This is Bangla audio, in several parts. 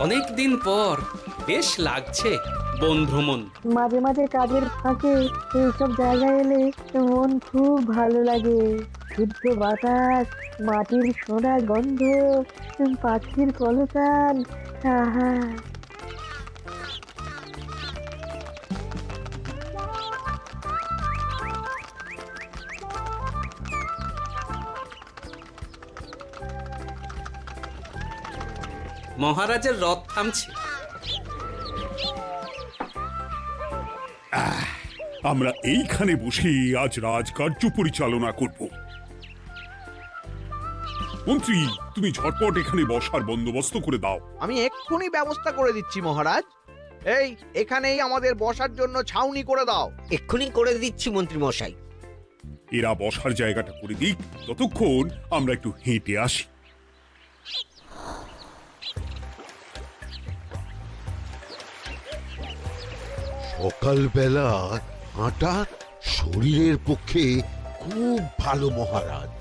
অনেক দিন পর বেশ লাগছে বন ভ্রমণ। মাঝে মাঝে কাজের ফাঁকে এইসব জায়গায় এলে মন খুব ভালো লাগে। শুদ্ধ বাতাস, মাটির সোনা গন্ধ, পাখির কলতান, আহা। মহারাজের রথ থামছে। আমরা এইখানে বসে আজ রাজকার্য পরিচালনা করব। মন্ত্রী, তুমি ঝটপট এখানে বসার বন্দোবস্ত করে দাও। আমি এক্ষুনি ব্যবস্থা করে দিচ্ছি মহারাজ। এই এখানেই আমাদের বসার জন্য ছাউনি করে দাও। এক্ষুনি করে দিচ্ছি মন্ত্রী মশাই। এরা বসার জায়গাটা করে দিক, ততক্ষণ আমরা একটু হেঁটে আসি। সকালবেলা হাঁটা শরীরের পক্ষে খুব ভালো মহারাজ।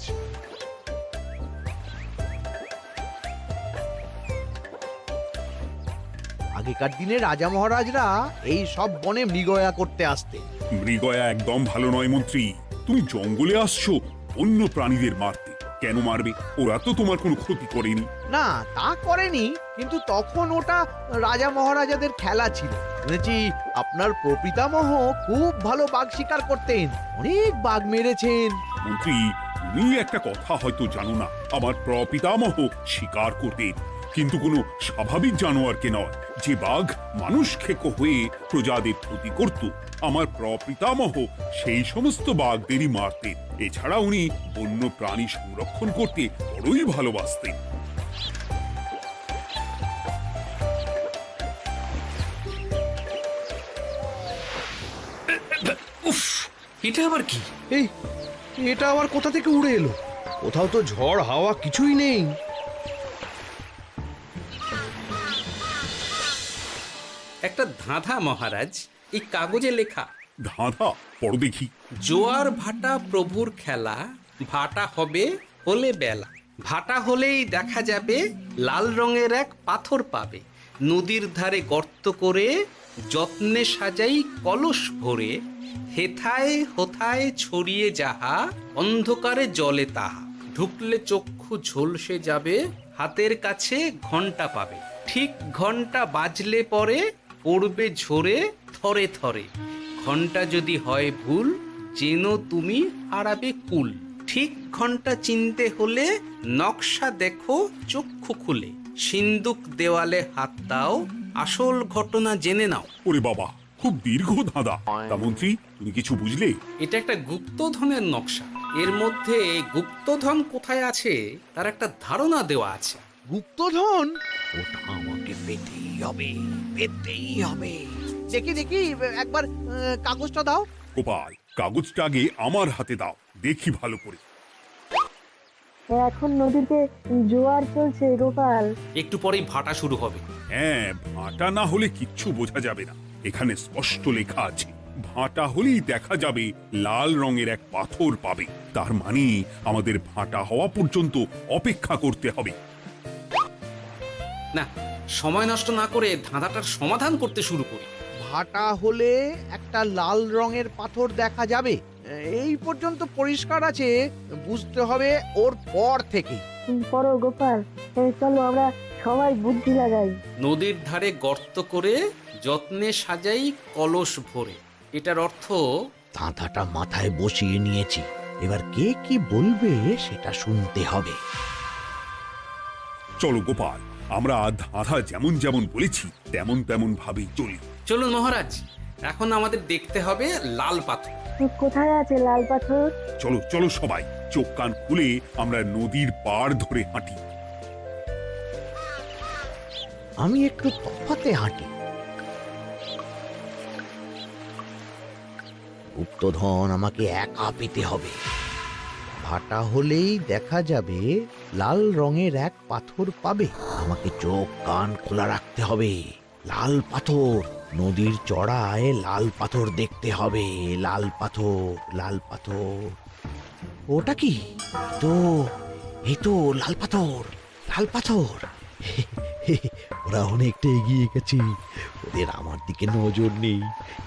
আগেকার দিনে রাজা মহারাজরা এই সব বনে মৃগয়া করতে আসতেন। মৃগয়া একদম ভালো নয় মন্ত্রী। তুমি জঙ্গলে আসছো অন্য প্রাণীদের মারতে। কেন মারবে? ওরা তো তোমার কোনো ক্ষতি করেনি। না, তা করেনি, কিন্তু তখন ওটা রাজা মহারাজাদের খেলা ছিল। শুনেছি আপনার প্রপিতামহ খুব ভালো বাঘ শিকার করতেন, অনেক বাঘ মেরেছেন। মন্ত্রী, তুমি একটা কথা হয়তো জানো না। আমার প্রপিতামহ শিকার করতেন, কিন্তু কোনো স্বাভাবিক জানোয়ারকে নয়। যে বাঘ মানুষ খেকো হয়ে প্রজাদের ক্ষতি করত, আমার প্রপিতামহ সেই সমস্ত বাঘদেরই মারতেন। এছাড়া উনি বন্য প্রাণী সংরক্ষণ করতে বড়ই ভালোবাসতেন। উফ, এটা আবার কি? এই এটা আবার কোথা থেকে উড়ে এলো? কোথাও তো ঝড় হাওয়া কিছুই নেই। একটা ধাঁধা মহারাজ, এই কাগজে লেখা। ধাঁধা? পড়ো দেখি। জোয়ার ভাটা প্রভুর খেলা, ভাটা হবে হলে বেলা। ভাটা হলেই দেখা যাবে লাল রঙের এক পাথর পাবে। নদীর ধারে গর্ত করে যত্নে সাজাই কলস ভরে। হেথায় হোথায় ছড়িয়ে যাহা, অন্ধকারে জলে তাহা। ঢুকলে চক্ষু ঝলসে যাবে, হাতের কাছে ঘন্টা পাবে। ঠিক ঘন্টা বাজলে পরে পড়বে ঝরে থরে থরে। ঘন্টা যদি হয় ভুল, যেন তুমি হারাবে কুল। ঠিক ঘন্টা চিনতে হলে নকশা দেখো চক্ষু খুলে। সিন্দুক দেওয়ালে হাত দাও, আসল ঘটনা জেনে নাও। ওরে বাবা, খুব দীর্ঘ ধাঁধা। তা মন্ত্রী, তুমি কিছু বুঝলে? এটা একটা গুপ্তধনের নকশা। এর মধ্যে গুপ্তধন কোথায় আছে তার একটা ধারণা দেওয়া আছে। গুপ্তধন? ওটা আমাকে পেতেই হবে, পেতেই হবে। দেখি দেখি, একবার কাগজটা দাও। গোপাল, কাগজটা আগে আমার হাতে দাও, দেখি ভালো করে। এখন নদীতে জোয়ার চলছে গোপাল। একটু পরেই ভাটা শুরু হবে। হ্যাঁ, ভাটা না হলে কিচ্ছু বোঝা যাবে না। এখানে স্পষ্ট লেখা আছে, ভাটা হলেই দেখা যাবে লাল রঙের এক পাথর পাবে। তার মানে আমাদের ভাটা হওয়া পর্যন্ত অপেক্ষা করতে হবে। না, সময় নষ্ট না করে ধাঁধাটার সমাধান করতে শুরু করি। ভাটা হলে একটা লাল রঙের পাথর দেখা যাবে, এই পর্যন্ত পরিষ্কার আছে। বুঝতে হবে ওর পর থেকে। পড়ো গোপাল, চলো আমরা সবাই বুদ্ধি লাগাই। নদীর ধারে গর্ত করে যত্নে সাজাই কলস ভরে। এটার অর্থ, ধাঁধাটা মাথায় বসিয়ে নিয়েছি, এবার কে কি বলবে সেটা শুনতে হবে। চলো গোপাল, আমরা ধাঁধা যেমন যেমন বলেছি তেমন তেমন ভাবেই চলি। চলুন মহারাজ, এখন আমাদের দেখতে হবে লাল পাথর। কোথায় আছে লাল পাথর? চলো চলো সবাই, চোখ কান খুলে আমরা নদীর পাড় ধরে হাঁটি। আমি একটু তফাতে হাঁটি। গুপ্তধন আমাকে একা পেতে হবে। ভাটা হলেই দেখা যাবে লাল রঙের এক পাথর পাবে। আমাকে চোখ কান খোলা রাখতে হবে। লাল পাথর, নদীর চড়ায় লাল পাথর দেখতে হবে। লাল পাথর, লাল পাথর। ওটা কি? এই তো লাল পাথর, লাল পাথর। ওরা অনেকটা এগিয়ে গেছে, ওদের আমার দিকে নজর নেই।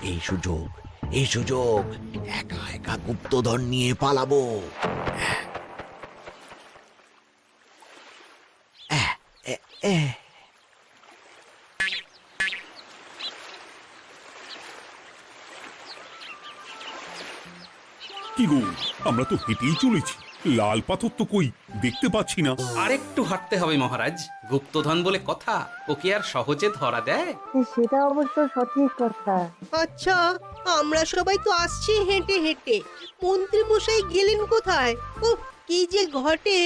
এই সুযোগ, এই সুযোগ, একা একা গুপ্তধন নিয়ে পালাবো। আহ, এ- এ। কি গো, আমরা তো হেঁটেই চলেছি, লাল পাথর তো কই দেখতে পাচ্ছি না। আরেকটু হাঁটতে হবে মহারাজ, গুপ্তধন বলে কথা, ওকে আর সহজে ধরা দেয়? সেটা অবশ্য সঠিক কথা। আচ্ছা, আমরা সবাই তো আসছি হেঁটে হেঁটে, মন্ত্রী মশাই গেলেন কোথায়? ও কি যে ঘটে!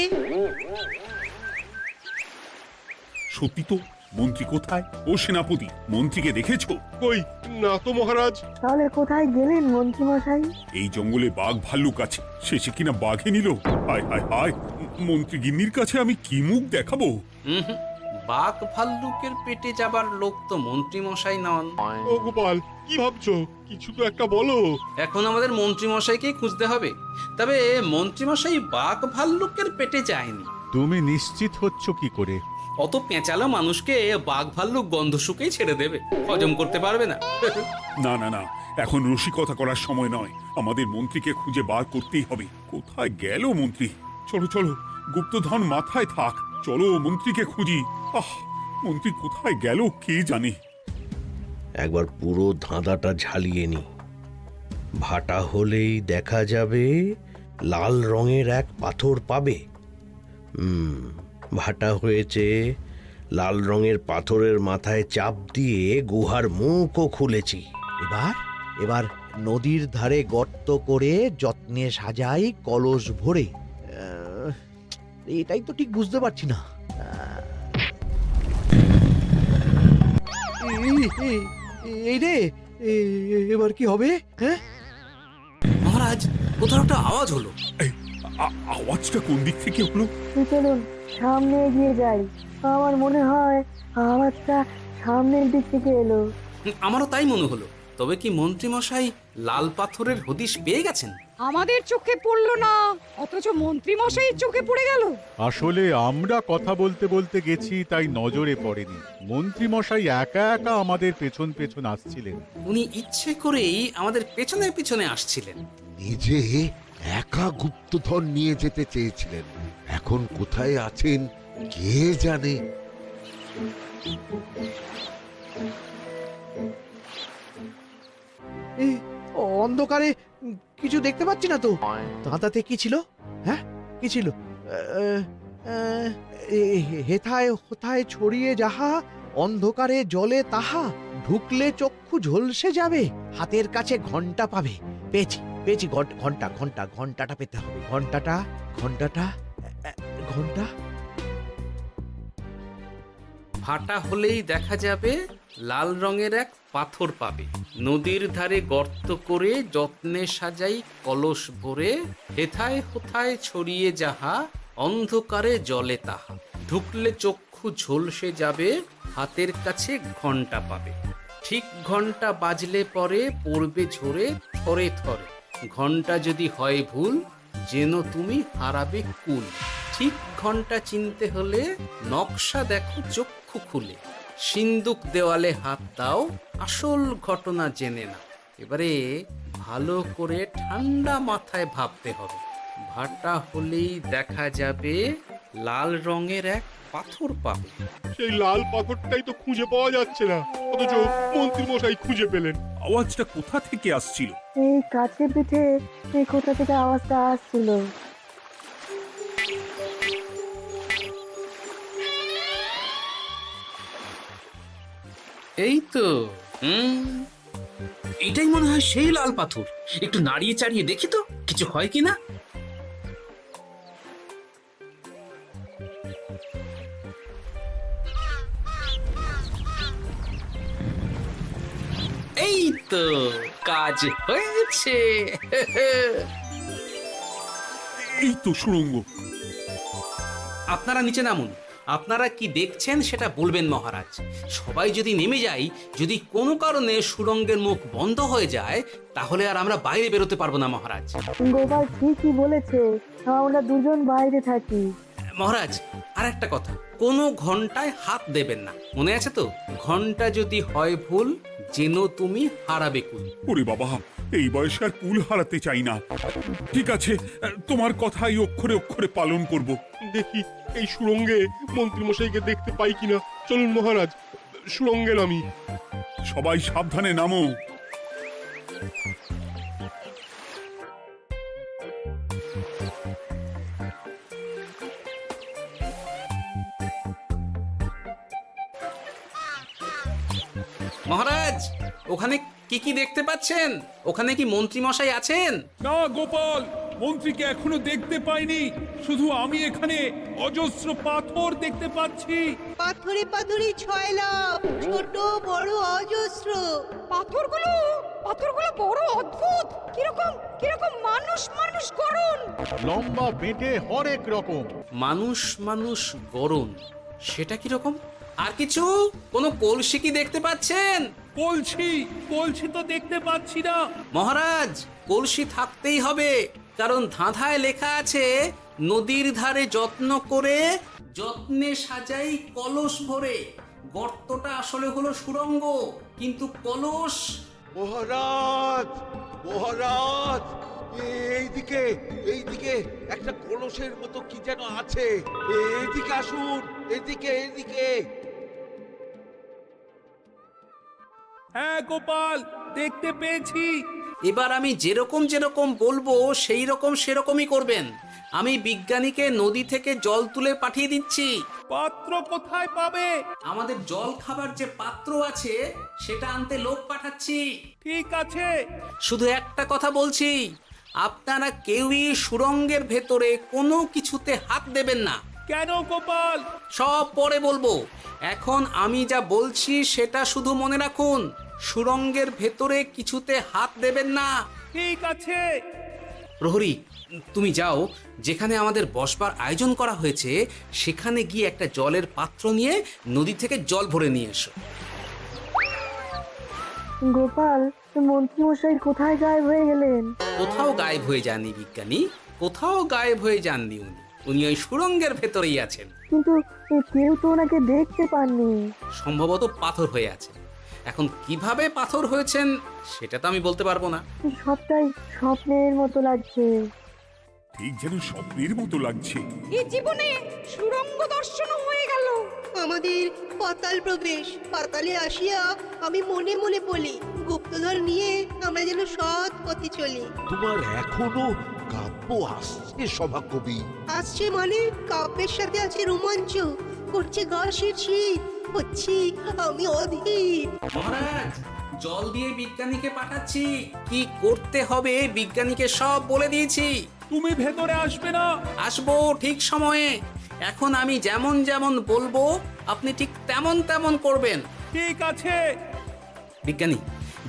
সত্যি তো, মন্ত্রী কোথায়? ও সেনাপতি, মন্ত্রীকে দেখেছো? কই, না তো মহারাজ। তাহলে কোথায় গেলেন মন্ত্রী মশাই? এই জঙ্গলে বাঘ ভাল্লুক আছে, শেষে কিনা বাঘে নিল। হায় হায় হায়, মন্ত্রী গিন্নির কাছে আমি কি মুখ দেখাবো? হুম, বাঘ ভাল্লুকের পেটে যাবার লোক তো মন্ত্রী মশাই নন। ও গোপাল, কি ভাবছো? কিছু তো একটা বলো। এখন আমাদের মন্ত্রী মশাইকেই খুঁজতে হবে। তবে মন্ত্রী মশাই বাঘ ভাল্লুকের পেটে যায়নি। তুমি নিশ্চিত হচ্ছ কি করে? অত পেঁচালো মানুষকে বাঘ ভাল্লুক গন্ধ শুকেই ছেড়ে দেবে, হজম করতে পারবে না। না না না, এখন রসিকতা করার সময় নয়, আমাদের মন্ত্রীকে খুঁজে বার করতেই হবে। কোথায় গেল মন্ত্রী? চলো চলো, গুপ্তধন মাথায় থাক, চলো মন্ত্রীকে খুঁজি। আহ, মন্ত্রী কোথায় গেল কে জানে। একবার পুরো ধাঁধাটা ঝালিয়ে নি। ভাটা হলেই দেখা যাবে লাল রঙের এক পাথর পাবে। ভাটা হয়েছে, লাল রঙের পাথরের মাথায় চাপ দিয়ে গুহার মুখও খুলেছি। এবার এবার নদীর ধারে গর্ত করে যত্নে সাজাই কলস ভরে। এটাই তো ঠিক বুঝতে পারছি না। এই রে, এবার কি হবে? হ্যাঁ, মহারাজ, কোথাও একটা আওয়াজ হলো। এই, আওয়াজটা কোন দিক থেকে হলো? চলুন সামনে এগিয়ে যাই। আমার মনে হয় আওয়াজটা সামনের দিক থেকে এলো। আমারও তাই মনে হলো। তবে কি মন্ত্রী মশাই লাল পাথরের হদিশ পেয়ে গেছেন? আমাদের চোখে পড়লো না, অথচ মন্ত্রী মশাইয়ের চোখে পড়ে গেল। আসলে আমরা কথা বলতে বলতে গেছি, তাই নজরে পড়েনি। মন্ত্রী মশাই একা একা আমাদের পেছন পেছন আসছিলেন। উনি ইচ্ছে করেই আমাদের পেছনে পেছনে আসছিলেন। নিজে একা গুপ্তধন নিয়ে যেতে চেয়েছিলেন, এখন কোথায় আছেন কে জানে। অন্ধকারে কিছু দেখতে পাচ্ছি না তো। ধাঁধাতে কি ছিল? হ্যাঁ, কি ছিল? হেথায় হোথায় ছড়িয়ে যাহা, অন্ধকারে জলে তাহা, ঢুকলে চক্ষু ঝলসে যাবে, হাতের কাছে ঘন্টা পাবে। পেয়েছি পেয়েছি, ঘন্টা ঘন্টা ঘন্টাটা পেতে হবে। ঘন্টাটা ঘন্টাটা ঘন্টা। ভাটা হলেই দেখা যাবে লাল রঙের এক পাথর পাবে, নদীর ধারে গর্ত করে যত্নে সাজাই কলস ভরে, হেথায় হোথায় ছড়িয়ে যাহা, অন্ধকারে জলে তাহা, ঢুকলে চক্ষু ঝলসে যাবে, হাতের কাছে ঘন্টা পাবে। ঠিক ঘন্টা বাজলে পরে পড়বে ঝরে থরে থরে, ঘন্টা যদি হয় ভুল যেন তুমি হারাবে কুল। ঠিক ঘন্টা চিনতে হলে নকশা দেখো চক্ষু খুলে, সিন্দুক দেওয়ালে হাত দাও আসল ঘটনা জেনে না। এবারে ভালো করে ঠান্ডা মাথায় ভাবতে হবে। ভাটা হলেই দেখা যাবে লাল রঙের এক পাথর পাবে। সেই লাল পাথরটাই তো খুঁজে পাওয়া যাচ্ছে না, অথচ মন্ত্রী মশাই খুঁজে পেলেন। আওয়াজটা কোথা থেকে আসছিল? এই কাছে পিঠে এই কোথা থেকে আওয়াজটা আসছিল। এই তো, এটাই মনে হয় সেই লাল পাথর। একটু নাড়িয়ে চাড়িয়ে দেখি তো কিছু হয় কিনা। এই তো, কাজ হয়েছে। এই তো সুড়ঙ্গ। আপনারা নিচে নামুন। আপনারা কি দেখছেন সেটা বলবেন মহারাজ। সবাই যদি নেমে যাই, যদি কোনো কারণে সুড়ঙ্গের মুখ বন্ধ হয়ে যায়, তাহলে আর আমরা বাইরে বেরোতে পারবো না মহারাজ। গোপাল ঠিকই বলেছে, আমরা দুজন বাইরে থাকি। মহারাজ আর একটা কথা, কোনো ঘন্টায় হাত দেবেন না, মনে আছে তো? ঘন্টা যদি হয় ভুল, যেন তুমি হারাবে কুল। ওরে বাবা, এই বয়সে আর কুল হারাতে চাই না। ঠিক আছে, তোমার কথাই অক্ষরে অক্ষরে পালন করব। দেখি এই সুরঙ্গে মন্ত্রীমশাইকে দেখতে পাই কিনা। চলুন মহারাজ, সুরঙ্গে নামি। সবাই সাবধানে নামো। মহারাজ, ওখানে কি কি দেখতে পাচ্ছেন? ওখানে কি মন্ত্রী মশাই আছেন? না গোপাল, মন্ত্রীকে এখনো দেখতে পাইনি। শুধু আমি এখানে অজস্র পাথর দেখতে পাচ্ছি। পাথরে পাথরে ছয়লাভ, ছোট বড় অজস্র। পাথরগুলো বড় অদ্ভুত, কিরকম কিরকম মানুষ মানুষ গড়ন। লম্বা বেঁটে হরেক রকম। মানুষ মানুষ গরম, সেটা কি রকম? আর কিছু? কোনো কলসি কি দেখতে পাচ্ছেন? কলসি তো দেখতে পাচ্ছি না। মহারাজ, কলসি থাকতেই হবে, কারণ ধাঁধায় লেখা আছে নদীর ধারে যত্ন করে যত্নে সাজাই কলস ভরে। গর্তটা আসলে হলো সুড়ঙ্গ, কিন্তু কলস। মহারাজ, মহারাজ, এইদিকে এইদিকে একটা কলসের মতো কি যেন আছে। এইদিকে আসুন, এদিকে এদিকে। হ্যাঁ গোপাল, দেখতে পেয়েছি। এবার আমি যেরকম যেরকম বলবো সেই রকম সেরকমই করবেন। আমি বিজ্ঞানীকে নদী থেকে জল তুলে পাঠিয়ে দিচ্ছি। পাত্র কোথায় পাবে? আমাদের জল খাবার যে পাত্র আছে সেটা আনতে লোক পাঠাচ্ছি। ঠিক আছে। শুধু একটা কথা বলছি, আপনারা কেউই সুড়ঙ্গের ভেতরে কোনো কিছুতে হাত দেবেন না। কেন গোপাল? সব পরে বলবো, এখন আমি যা বলছি সেটা শুধু মনে রাখুন। সুড়ঙ্গের ভেতরে কিছুতে হাত দেবেন না। ঠিক আছে। প্রহরী, তুমি যাও, যেখানে আমাদের বসবার আয়োজন করা হয়েছে সেখানে গিয়ে একটা জলের পাত্র নিয়ে নদী থেকে জল ভরে নিয়ে এসো। গোপাল, মন্ত্রীমশাই কোথায় গায়েব হয়ে গেলেন? কোথাও গায়েব হয়ে যাননি বিজ্ঞানী, কোথাও গায়েব হয়ে যাননি উনি। উনি ওই সুড়ঙ্গের ভেতরেই আছেন। কিন্তু কেউ তো ওনাকে দেখতে পাননি। সম্ভবত পাথর হয়ে আছে। এখন কিভাবে পাথর হয়েছেন সেটা তো আমি বলতে পারবো না। সবটাই স্বপ্নের মতো লাগছে। ঠিক যেন স্বপ্নের মতো লাগছে। এই জীবনে সুরঙ্গ দর্শন হয়ে গেল। আমাদের পাতাল প্রবেশ। পাতালে আসিয়া আমি মনে মনে বলি, গুপ্তধন নিয়ে আমরা যেন সৎ পথে চলি। তোমার এখনো কাব্য আসছে সভাকবি? আসছে মানে কাব্যের সাথে আছে রোমাঞ্চ, করছে গা শীত, হচ্ছি আমি অধীর। মহারাজ, জল দিয়ে বিজ্ঞানীকে পাঠাচ্ছি। কি করতে হবে বিজ্ঞানীকে সব বলে দিয়েছি। তুমি ভেতরে আসবে না? আসবো ঠিক সময়ে। এখন আমি যেমন যেমন বলবো আপনি ঠিক তেমন তেমন করবেন। ঠিক আছে। বিজ্ঞানী,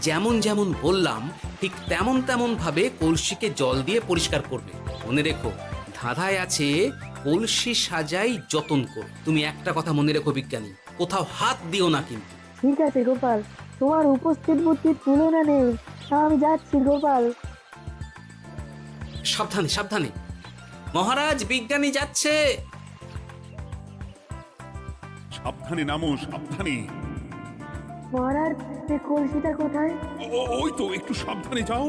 যেমন যেমন বললাম ঠিক তেমন তেমন ভাবে কলসিকে জল দিয়ে পরিষ্কার করবে। মনে রেখো, ধাঁধায় আছে কলসি সাজাই যতন কর। তুমি একটা কথা মনে রেখো বিজ্ঞানী, কোথাও হাত দিও না কিন্তু। ঠিক আছে গোপাল, তোমার উপস্থিত বুদ্ধির তুলনা নেই। আমি যাচ্ছি গোপাল। সাবধানে সাবধানে। মহারাজ, বিজ্ঞানী যাচ্ছে। সাবধানে নামো, সাবধানে। মহারাজ, এই কলসিটা কোথায়? ওই তো, একটু সাবধানে যাও।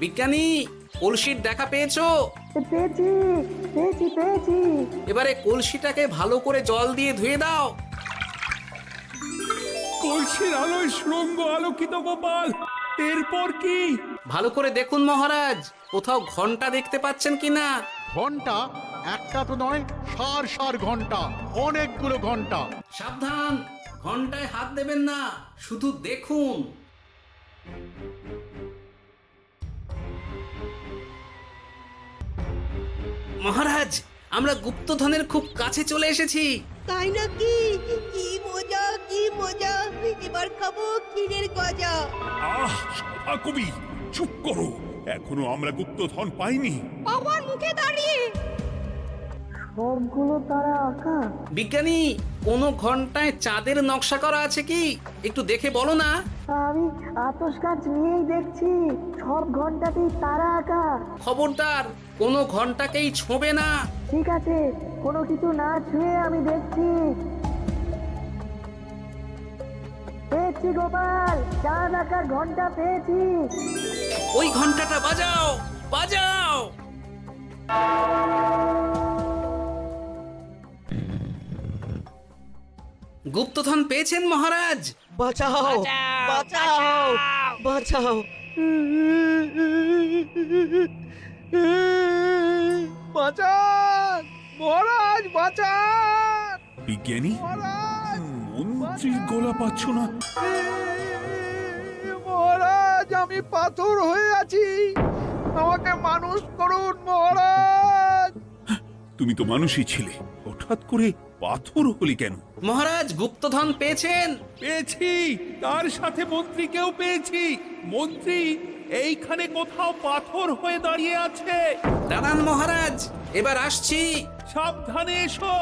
বিজ্ঞানী, কলসির দেখা পেয়েছো? পেয়েছি পেয়েছি পেয়েছি। এবারে কলসিটাকে ভালো করে জল দিয়ে ধুয়ে দাও। কলসির আলোয় সুড়ঙ্গ আলোকিত গোপাল। এরপর কি? ভালো করে দেখুন মহারাজ, কোথাও ঘন্টা দেখতে পাচ্ছেন কিনা। ঘন্টা একটা তো নয়, সার সার ঘন্টা, অনেকগুলো ঘন্টা। সাবধান, ঘন্টায় হাত দেবেন না, শুধু দেখুন। মহারাজ, আমরা গুপ্তধনের খুব কাছে চলে এসেছি। তাই নাকি? কি মজা কি মজা, এবার খাবো ক্ষীরের গজা। আহ, সভাকবি চুপ করো। এখনো আমরা গুপ্তধন পাইনি। বাবার মুখে দাঁড়িয়ে সবগুলো তারা আঁকা। বিজ্ঞানী, কোনো ঘন্টায় চাঁদের নকশা করা আছে কি? একটু দেখে বলো না। আমি আতস কাজ নিয়েই দেখছি, সব ঘন্টাতেই তারা আঁকা। খবরদার, কোনো ঘন্টাকেই ছোঁবে না। ঠিক আছে, কোনো কিছু না ছুঁয়ে আমি দেখছি। পেয়েছি গোপাল, চাঁদ আঁকার ঘন্টা পেয়েছি। ওই ঘন্টাটা বাজাও, বাজাও। গুপ্তধন পেয়েছেন মহারাজ? বাঁচাও, বাঁচাও, বাঁচাও। বাঁচান মহারাজ, বাঁচান বিজ্ঞানী, মহারাজ, মন্ত্রীর গলা পাচ্ছ না? মহারাজ, আমি পাথর হয়ে আছি, আমাকে মানুষ করুন মহারাজ। তুমি তো মানুষই ছিলে, হঠাৎ করে পাথর হলি কেন? মহারাজ, গুপ্তধন পেয়েছেন? পেয়েছি, তার সাথে মন্ত্রীকেও পেয়েছি। মন্ত্রী এইখানে কোথাও পাথর হয়ে দাঁড়িয়ে আছে। দাঁড়ান মহারাজ, এবার আসছি। সাবধানে এসো।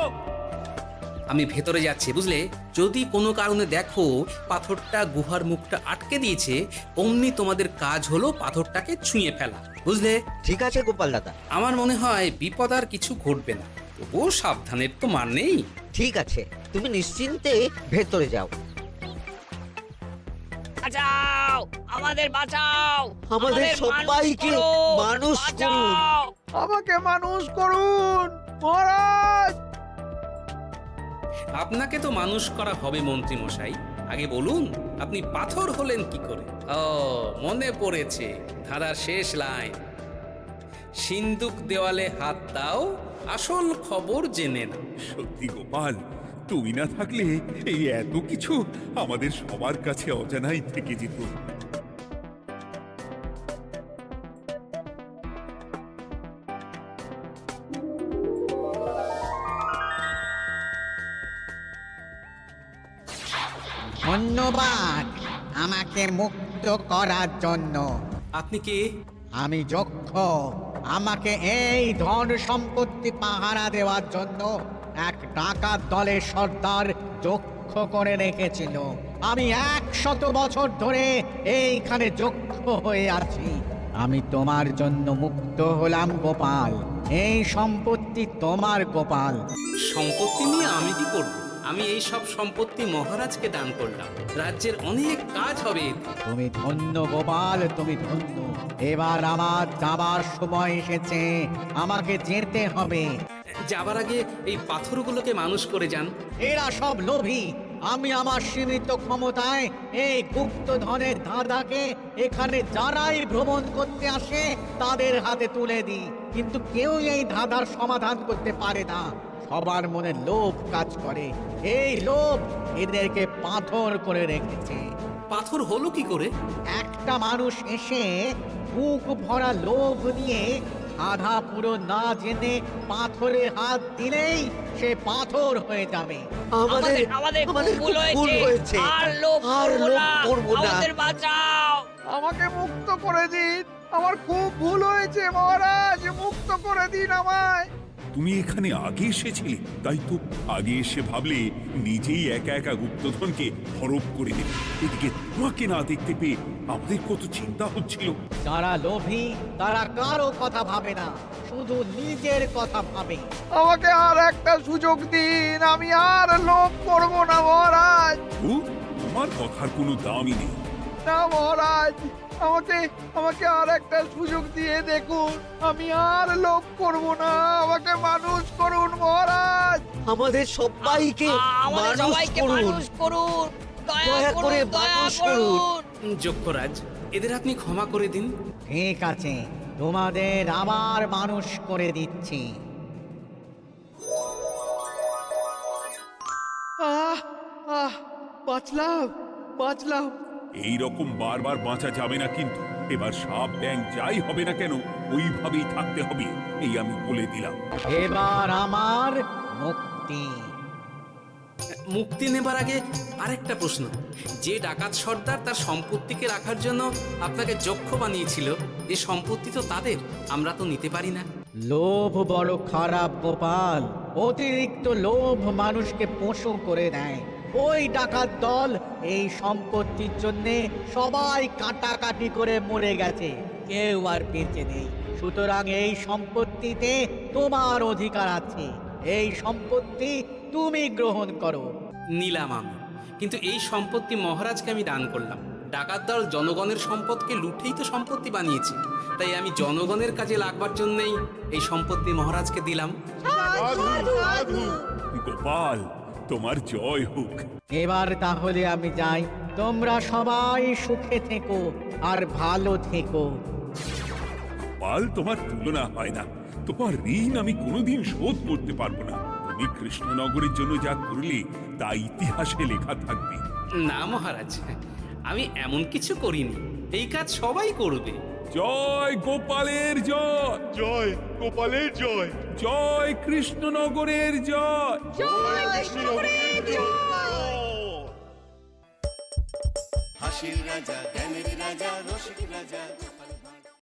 আমি ভেতরে যাচ্ছি, বুঝলে? যদি কোনো কারণে দেখো পাথরটা গুহার মুখটা আটকে দিয়েছে, অমনি তোমাদের কাজ হলো পাথরটাকে ছুঁয়ে ফেলা, বুঝলে? ঠিক আছে গোপাল দাদা। আমার মনে হয় বিপদ আর কিছু ঘটবে না, তবুও সাবধানের তো মান নেই। ঠিক আছে, তুমি নিশ্চিন্তে ভেতরে যাও। বাঁচাও, আমাদের বাঁচাও, আমাদের সবাইকে মানুষ করুন। আমাকে মানুষ করুন মহারাজ। আপনাকে তো মানুষ করা হবে মন্ত্রী মশাই। আগে বলুন, আপনি পাথর হলেন কি করে? ও, মনে পড়েছে, ধারার শেষ লাইন, সিন্দুক দেওয়ালে হাত দাও, আসল খবর জেনে না। সত্যি গোপাল, তুমি না থাকলে এই এত কিছু আমাদের সবার কাছে অজানাই থেকে যেত। ধন্যবাদ আমাকে মুক্ত করার জন্য। আপনি কে? আমি যক্ষ। আমাকে এই ধন সম্পত্তি পাহারা দেওয়ার জন্য এক ডাকাত দলের সর্দার যক্ষ করে রেখেছিল। আমি 100 বছর ধরে এইখানে যক্ষ হয়ে আছি। আমি তোমার জন্য মুক্ত হলাম গোপাল। এই সম্পত্তি তোমার গোপাল। সম্পত্তি নিয়ে আমি কি করব? আমি এই সব সম্পত্তি মহারাজকে দান করলাম, রাজ্যের অনেক কাজ হবে। তুমি ধন্য গোপাল, তুমি ধন্য। এবার আমার যাবার সময় এসেছে, আমাকে যেতে হবে। যাবার আগে এই পাথরগুলোকে মানুষ করে যান। এরা সব লোভী। আমি আমার সীমিত ক্ষমতায় এই গুপ্ত ধনের ধাঁধাকে এখানে যারাই ভ্রমণ করতে আসে তাদের হাতে তুলে দিই, কিন্তু কেউ এই ধাঁধার সমাধান করতে পারে না। সবার মনে লোভ কাজ করে, এই লোভ এদেরকে পাথর করে রেখেছে। পাথর হলো কি করে? একটা মানুষ এসে বুক ভরা লোভ নিয়ে আধা পুরো না জেনে পাথরে হাত দিলেই সে পাথর হয়ে যাবে। আমাদের ভুল হয়েছে, আর লোভ করব না, আমাদের বাঁচাও। আমাকে মুক্ত করে দিন, আমার খুব ভুল হয়েছে মহারাজ, মুক্ত করে দিন আমায়। তুমি এখানে আগে এসেছিলে, তাই তো আগে এসে ভাবলে নিজেই একা একা গুপ্তধনকে হরপ করে দেবে। এদিকে তোমাকে না দেখতে পেয়ে আমাদের কত চিন্তা হচ্ছিল। যারা লোভী তারা কারো কথা ভাবে না, শুধু নিজের কথা ভাবে। আমাকে আর একটা সুযোগ দিন, আমি আর লোভ করব না মহারাজ। তোমার কথার কোনো দামই নেই। না মহারাজ, আমাকে আর একটা সুযোগ দিয়ে দেখুন, আমি আর লোভ করব না, আমাকে মানুষ করুন মহারাজ। আমাদের সবাইকে মানুষ করুন, দয়া করে মানুষ করুন। যক্ষরাজ, এদের আপনি ক্ষমা করে দিন। ঠিক আছে, তোমাদের আবার মানুষ করে দিচ্ছি। বাঁচলাম। এই রকম বারবার বাঁচা যাবে না, কিন্তু এবার সাপ ব্যাং যাই হবে না কেন ওইভাবেই থাকতে হবে, এই আমি বলে দিলাম। এবার আমার মুক্তি। মুক্তি নেবার আগে আরেকটা প্রশ্ন, যে ডাকাত সর্দার তার সম্পত্তিকে রাখার জন্য আপনাকে যক্ষ বানিয়েছিল, এই সম্পত্তি তো তাদের, আমরা তো নিতে পারি না। লোভ বড় খারাপ গোপাল, অতিরিক্ত লোভ মানুষকে পশু করে দেয়। ওই ডাকাত দল এই সম্পত্তির জন্য সবাই কাটাকাটি করে মরে গেছে, কেউ আর বেঁচে নেই। সুতরাং এই সম্পত্তিতে তোমার অধিকার আছে, এই সম্পত্তি তুমি গ্রহণ করো। নিলাম আমি, কিন্তু এই সম্পত্তি মহারাজকে আমি দান করলাম। ডাকাত দল জনগণের সম্পদকে লুঠেই তো সম্পত্তি বানিয়েছে, তাই আমি জনগণের কাজে লাগবার জন্যই এই সম্পত্তি মহারাজকে দিলাম। গোপাল, তোমার জয় হোক। এবার তাহলে আমি যাই, তোমরা সবাই সুখে থেকো আর ভালো থেকো। গোপাল, তোমার তুলনা হয় না। তোমার ঋণ আমি কোনোদিন শোধ করতে পারবো না। তুমি কৃষ্ণনগরের জন্য যা করলে তা ইতিহাসে লেখা থাকবে। না মহারাজ, আমি এমন কিছু করিনি, এই কাজ সবাই করবে। জয় গোপালের জয়, জয় গোপালের জয়, জয় কৃষ্ণনগরের জয়। হাসির রাজা, জ্ঞানের রাজা, রসিক রাজা।